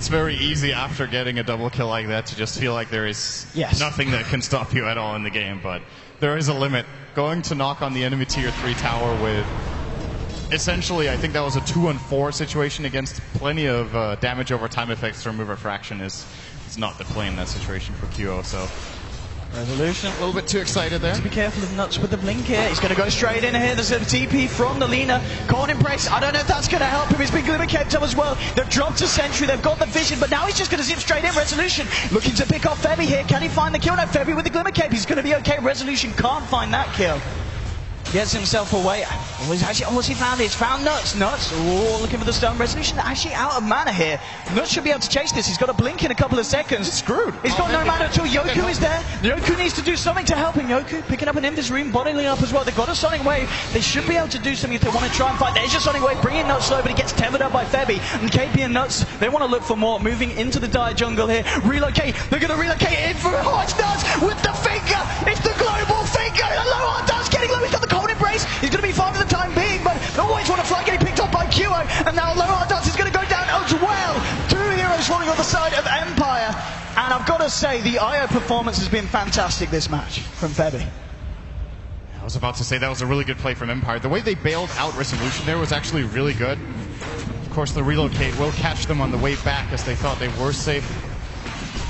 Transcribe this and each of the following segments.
It's very easy after getting a double kill like that to just feel like there is nothing that can stop you at all in the game, but there is a limit. Going to knock on the enemy tier 3 tower with essentially, I think that was a 2-on-4 situation against plenty of damage over time effects from Move Refraction is not the play in that situation for QO, so Resolution. A little bit too excited there. To be careful of Nuts with the blink here. He's going to go straight in here. There's a TP from the Lina. Can't impress. I don't know if that's going to help him. He's been glimmer kept up as well. They've dropped a sentry. They've got the vision, but now he's just going to zip straight in. Resolution looking to pick off Febby here. Can he find the kill? No, Febby with the glimmer cape. He's going to be okay. Resolution can't find that kill. Gets himself away. What's he found? He's found Nuts. Nuts. Oh, looking for the stone. Resolution actually out of mana here. Nuts should be able to chase this. He's got a blink in a couple of seconds. He's screwed. He's got no mana at all. Yoku is there. Yoku needs to do something to help him. Yoku picking up an Invis Rune, bottling up as well. They've got a Sonic Wave. They should be able to do something if they want to try and fight. There's your Sonic Wave. Bringing Nuts slow, but he gets tethered up by Febby. And KP and Nuts, they want to look for more. Moving into the dire jungle here. Relocate. They're going to relocate in for Hot Nuts with the finger. It's the global finger. Low Hot Nuts getting low. He's got the cold embrace. He's going to be fine for the time being, but they always want to fly, getting picked up by QO, and now Low Hot Nuts is going to go down as well. Two heroes falling on the side of Empire, and I've got to say, the IO performance has been fantastic this match from Febby. I was about to say that was a really good play from Empire. The way they bailed out Resolution there was actually really good. Of course, the relocate will catch them on the way back as they thought they were safe.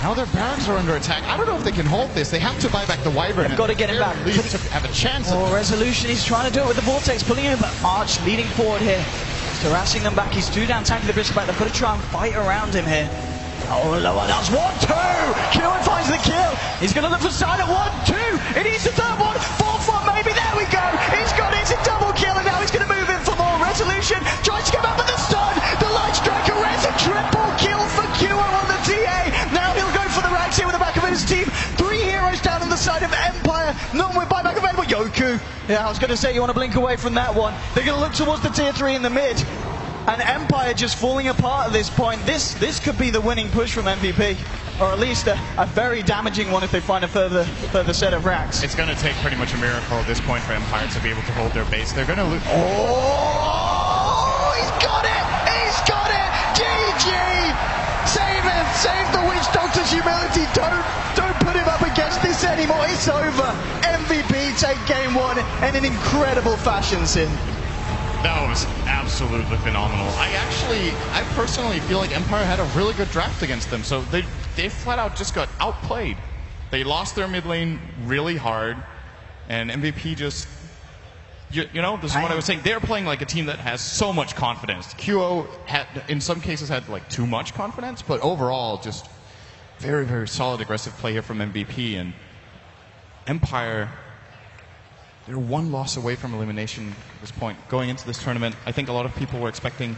Now their barracks are under attack. I don't know if they can hold this. They have to buy back the Wyvern. They've got to get him back. At least to have a chance. Oh, Resolution, he's trying to do it with the Vortex, pulling him back. Arch leading forward here. He's harassing them back. He's 2 down, tanking the Bishop back. They've got to try and fight around him here. Oh, Lower Nuts, 1-2! QO finds the kill. He's going to look for side at 1-2. It needs the third one. 4-4 maybe. There we go. He's got it. It's a double kill, and now he's going to move in for more. Resolution tries to get back with the stun. The Light Striker res a triple kill for QO on the TA. Now he'll go for the racks here with the back of his team. 3 heroes down on the side of Empire. None with buyback available. Yoku. Yeah, I was going to say you want to blink away from that one. They're going to look towards the tier 3 in the mid. And Empire just falling apart at this point. This could be the winning push from MVP. Or at least a very damaging one if they find a further set of racks. It's going to take pretty much a miracle at this point for Empire to be able to hold their base. They're going to lose. Oh, he's got it! He's got it! GG! Save him! Save the Witch Doctor's humility! Don't put him up against this anymore. It's over. MVP take game 1 in an incredible fashion, Sin. That was absolutely phenomenal. I personally feel like Empire had a really good draft against them. So they flat out just got outplayed. They lost their mid lane really hard, and MVP just, you know, this is what I was saying. They're playing like a team that has so much confidence. QO had, in some cases, had like too much confidence, but overall, just very, very solid aggressive play here from MVP. And Empire, they're 1 loss away from elimination at this point. Going into this tournament, I think a lot of people were expecting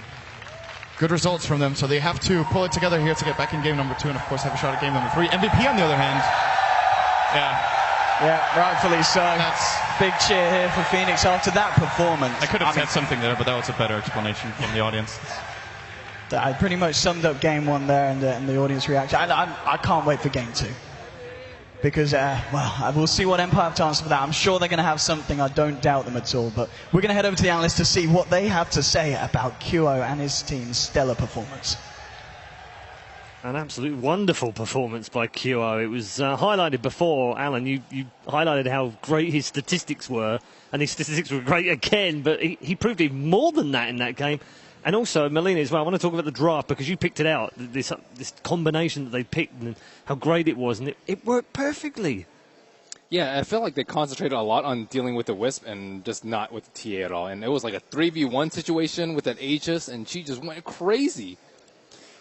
good results from them, so they have to pull it together here to get back in game number 2 and, of course, have a shot at game number 3. MVP, on the other hand, yeah, rightfully so. That's big cheer here for Phoenix after that performance. I could have said something there, but that was a better explanation from the audience. I pretty much summed up game 1 there and the audience reaction. I can't wait for game 2. Because, well, we'll see what Empire have to answer for that. I'm sure they're going to have something. I don't doubt them at all. But we're going to head over to the analysts to see what they have to say about QO and his team's stellar performance. An absolute wonderful performance by QO. It was highlighted before, Alan. You highlighted how great his statistics were, and his statistics were great again, but he proved even more than that in that game. And also, Melina as well, I want to talk about the draft because you picked it out, this combination that they picked and how great it was, and it worked perfectly. Yeah, I felt like they concentrated a lot on dealing with the Wisp and just not with the TA at all. And it was like a 3v1 situation with that Aegis, and she just went crazy.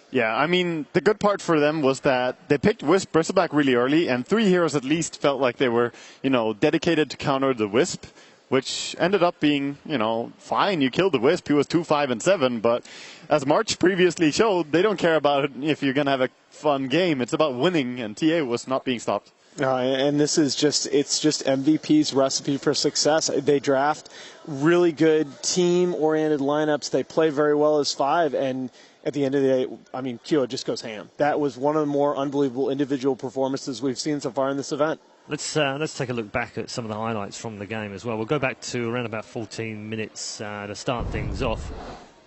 Yeah, I mean, the good part for them was that they picked Wisp Bristleback really early, and 3 heroes at least felt like they were, you know, dedicated to counter the Wisp, which ended up being, you know, fine. You killed the Wisp. He was 2, 5, and 7. But as March previously showed, they don't care about it if you're going to have a fun game. It's about winning, and TA was not being stopped. And this is it's just MVP's recipe for success. They draft really good team-oriented lineups. They play very well as 5, and at the end of the day, I mean, QO just goes ham. That was one of the more unbelievable individual performances we've seen so far in this event. Let's take a look back at some of the highlights from the game as well. We'll go back to around about 14 minutes to start things off.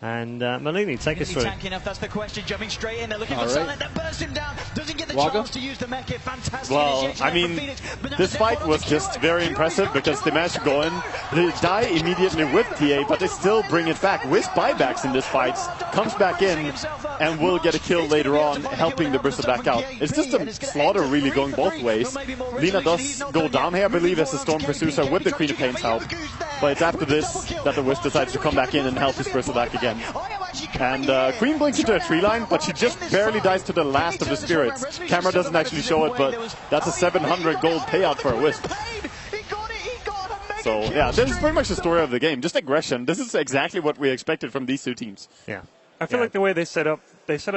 And Malini, take us Is he through. tanky enough? That's the question. Jumping straight in. They're looking for All right. Silent. That bursts him down. Doesn't get the Wagga? chance to use the mech. Fantastic Well, initiation I mean, from Phoenix. But now this they're fight caught was onto just Kyo. very Kyo impressive is because they going managed to go in. They die immediately with TA, but they still bring it back. Wisp buybacks in this fight, comes back in, and will get a kill later on, helping the Bristleback out. It's just a slaughter really going both ways. Lina does go down here, I believe, as the Storm pursues her with the Queen of Pain's help. But it's after this that the Wisp decides to come back in and help his Bristleback again. And Queen blinks into a tree line, but she just barely dies to the last of the spirits. Camera doesn't actually show it, but that's a 700 gold payout for a Wisp. So yeah, this is pretty much the story of the game. Just aggression. This is exactly what we expected from these two teams. Yeah. I feel like the way they set up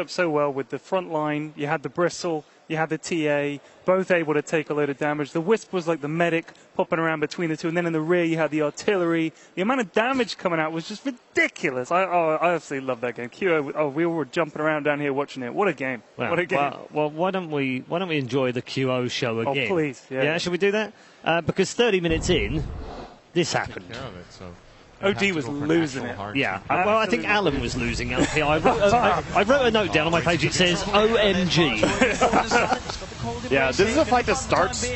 so well with the front line. You had the Bristle, you had the TA, both able to take a load of damage. The Wisp was like the medic popping around between the two, and then in the rear you had the artillery. The amount of damage coming out was just ridiculous. I absolutely love that game. QO, we all were jumping around down here watching it. What a game! Well, what a game! Well, why don't we enjoy the QO show again? Oh, please, yeah. Yeah, should we do that? Because 30 minutes in, this happened. Care of it, so OG have to was go for losing natural it. hard Yeah, to- well, I think Alan was losing up here. I wrote a note down on my page. It says OMG. Yeah, this is a fight that starts,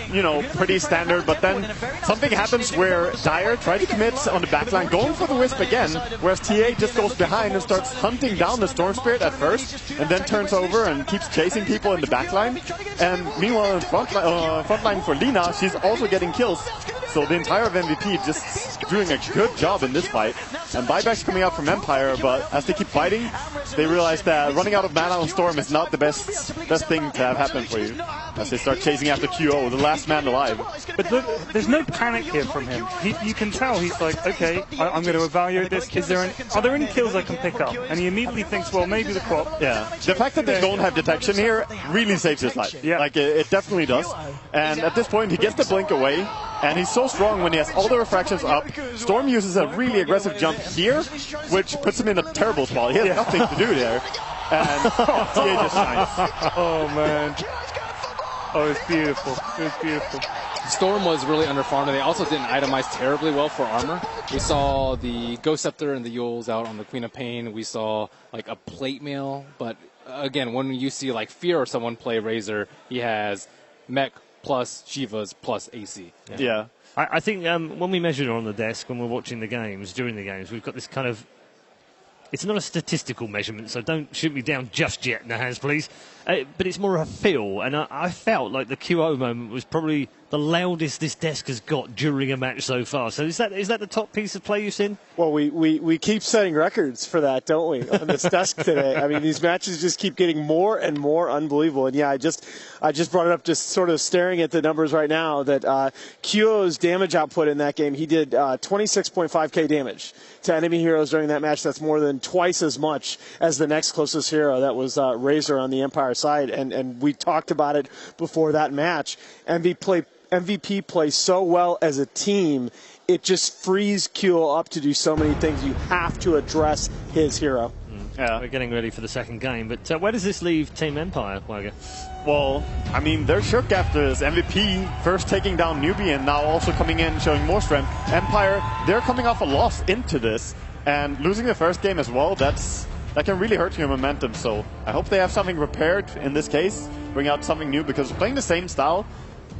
pretty standard, but then something happens where Dire tried to commit on the backline, going for the Wisp again, whereas TA just goes behind and starts hunting down the Storm Spirit at first, and then turns over and keeps chasing people in the backline. And meanwhile, in frontline for Lina, she's also getting kills. So the entire of MVP just doing a good job in this fight. And buybacks coming out from Empire, but as they keep fighting, they realize that running out of mana on Storm is not the best thing to have happen for you. As they start chasing after QO, the last man alive. But look, there's no panic here from him. You can tell he's like, okay, I'm going to evaluate this. Are there any kills I can pick up? And he immediately thinks, well, maybe the crop. Yeah, the fact that they don't have detection here really saves his life. Yeah. Like, it definitely does. And at this point, he gets the blink away, and he's so strong when he has all the refractions up. Storm uses a really aggressive jump here, which puts him in a terrible spot. He has nothing to do there. And TA just shines. Oh, man. Oh, it was beautiful. It was beautiful. Storm was really underfarmed, and they also didn't itemize terribly well for armor. We saw the Ghost Scepter and the Yules out on the Queen of Pain. We saw like a plate mail, but again, when you see like Fear or someone play Razor, he has mech plus Shivas plus AC. Yeah. I think when we measure on the desk, when we're watching the games, during the games, we've got this kind of... It's not a statistical measurement, so don't shoot me down just yet, Nahaz, please. But it's more a feel, and I felt like the QO moment was probably the loudest this desk has got during a match so far. So is that the top piece of play you've seen? Well, we keep setting records for that, don't we, on this desk today? I mean, these matches just keep getting more and more unbelievable. And yeah, I just brought it up, just sort of staring at the numbers right now. That QO's damage output in that game, he did 26.5k damage to enemy heroes during that match. That's more than twice as much as the next closest hero. That was Razor on the Empire side, and we talked about it before that match. MVP plays so well as a team, it just frees QO up to do so many things. You have to address his hero. Yeah. We're getting ready for the second game, but where does this leave Team Empire, Wagga? Well, I mean, they're shook after this. MVP first taking down Newbie and now also coming in showing more strength. Empire, they're coming off a loss into this, and losing the first game as well, that can really hurt your momentum. So I hope they have something prepared in this case, bring out something new, because playing the same style,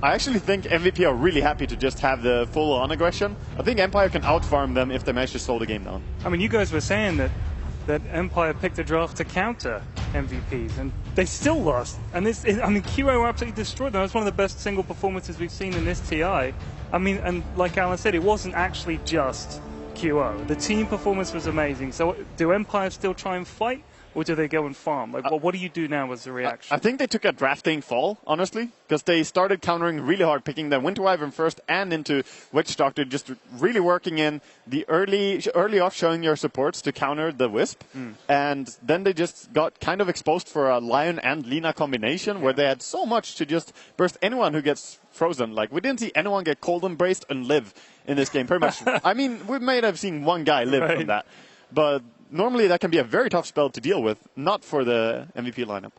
I actually think MVP are really happy to just have the full-on aggression. I think Empire can out-farm them if they manage to slow the game down. I mean, you guys were saying that Empire picked a draft to counter MVPs, and they still lost. And QO absolutely destroyed them. That was one of the best single performances we've seen in this TI. I mean, and like Alan said, it wasn't actually just QO. The team performance was amazing. So do Empire still try and fight, or do they go and farm? Like, what do you do now as a reaction? I think they took a drafting fall, honestly, because they started countering really hard, picking the Winter Wyvern first and into Witch Doctor, just really working in the early off, showing your supports to counter the Wisp. And then they just got kind of exposed for a Lion and Lina combination, where they had so much to just burst anyone who gets frozen. Like, we didn't see anyone get cold embraced and live in this game, pretty much. I mean, we may have seen one guy live from that. But normally that can be a very tough spell to deal with, not for the MVP lineup.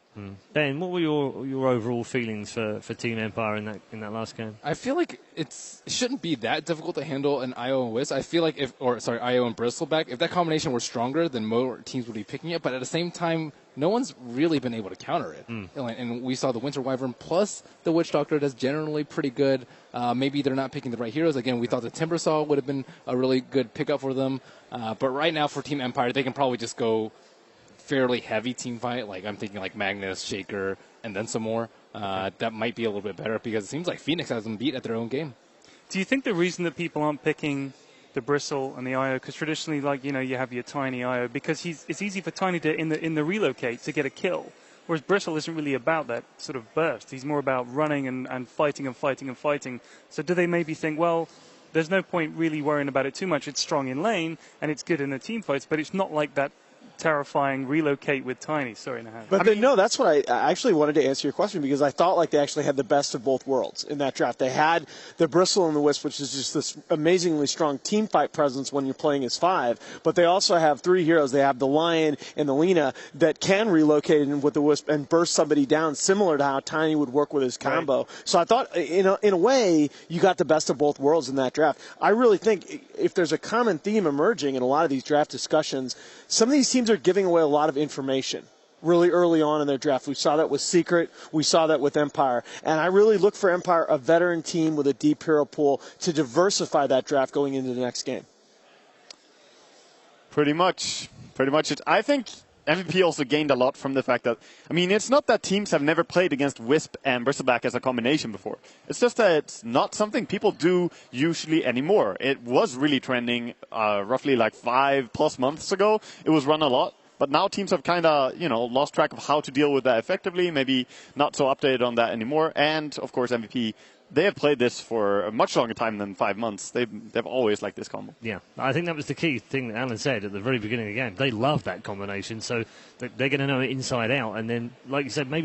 Ben, what were your overall feelings for Team Empire in that last game? I feel like it shouldn't be that difficult to handle an IO and Wiz. I feel like IO and Bristleback, if that combination were stronger, then more teams would be picking it. But at the same time, no one's really been able to counter it. And we saw the Winter Wyvern plus the Witch Doctor that's generally pretty good. Maybe they're not picking the right heroes. Again, we thought the Timbersaw would have been a really good pickup for them. But right now for Team Empire, they can probably just go fairly heavy team fight. Like I'm thinking like Magnus, Shaker, and then some more. That might be a little bit better because it seems like Phoenix has them beat at their own game. Do you think the reason that people aren't picking the Bristle and the IO, because traditionally, like, you know, you have your Tiny IO, because it's easy for Tiny to, in the relocate, to get a kill, whereas Bristle isn't really about that sort of burst. He's more about running and fighting and fighting and fighting. So do they maybe think, well, there's no point really worrying about it too much. It's strong in lane, and it's good in the team fights, but it's not like that terrifying relocate with Tiny. Sorry, Nahan. But no, that's what I actually wanted to answer your question, because I thought like they actually had the best of both worlds in that draft. They had the Bristle and the Wisp, which is just this amazingly strong team fight presence when you're playing as 5, but they also have 3 heroes. They have the Lion and the Lina that can relocate in with the Wisp and burst somebody down, similar to how Tiny would work with his combo. Right. So I thought, in a way, you got the best of both worlds in that draft. I really think if there's a common theme emerging in a lot of these draft discussions, some of these teams are giving away a lot of information really early on in their draft. We saw that with Secret. We saw that with Empire. And I really look for Empire, a veteran team with a deep hero pool, to diversify that draft going into the next game. Pretty much it. I think MVP also gained a lot from the fact that, I mean, it's not that teams have never played against Wisp and Bristleback as a combination before. It's just that it's not something people do usually anymore. It was really trending roughly like 5+ months ago. It was run a lot. But now teams have kind of, lost track of how to deal with that effectively, maybe not so updated on that anymore. And, of course, MVP, they have played this for a much longer time than 5 months. They've always liked this combo. Yeah, I think that was the key thing that Alan said at the very beginning of the game. They love that combination, so they're going to know it inside out. And then, like you said, maybe